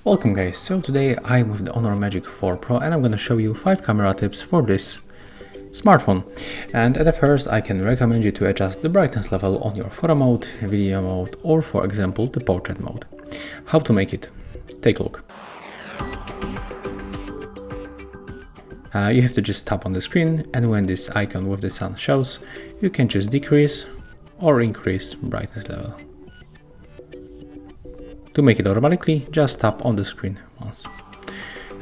Welcome guys, so today I'm with the Honor Magic 4 Pro and I'm gonna show you 5 camera tips for this smartphone. And at the first I can recommend you to adjust the brightness level on your photo mode, video mode, or for example the portrait mode. How to make it? Take a look. You have to just tap on the screen, and when this icon with the sun shows, you can just decrease or increase brightness level. To make it automatically, just tap on the screen once.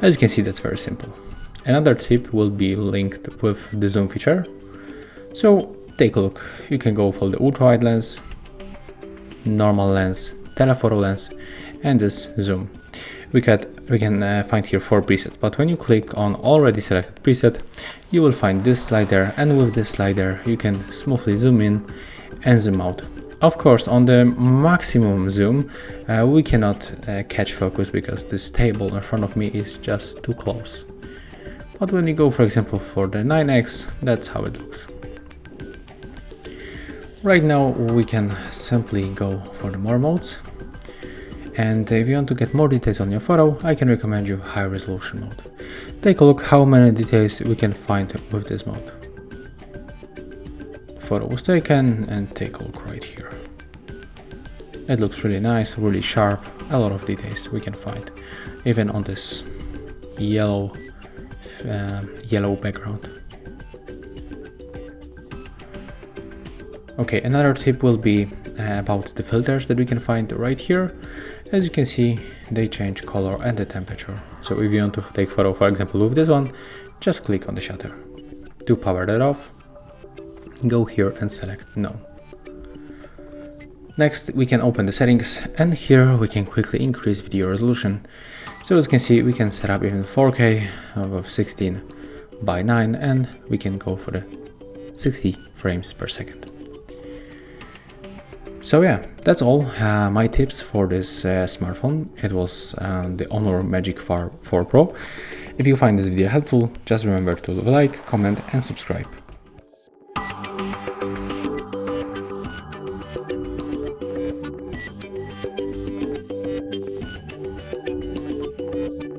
As you can see, that's very simple. Another tip will be linked with the zoom feature. So take a look. You can go for the ultra wide lens, normal lens, telephoto lens, and this zoom. We can find here 4 presets, but when you click on already selected preset, you will find this slider, and with this slider you can smoothly zoom in and zoom out. Of course, on the maximum zoom, we cannot catch focus because this table in front of me is just too close. But when you go, for example, for the 9x, that's how it looks. Right now, we can simply go for the more modes. And if you want to get more details on your photo, I can recommend you high resolution mode. Take a look how many details we can find with this mode. Photo was taken, and take a look right here. It looks really nice, really sharp, a lot of details we can find, even on this yellow background. Okay, another tip will be about the filters that we can find right here. As you can see, they change color and the temperature. So if you want to take photo, for example, with this one, just click on the shutter. To power that off, go here and select no. Next, we can open the settings, and here we can quickly increase video resolution. So as you can see, we can set up even 4K of 16 by 9, and we can go for the 60 frames per second. So yeah, that's all my tips for this smartphone. It was the Honor Magic 4 Pro. If you find this video helpful, just remember to like, comment and subscribe.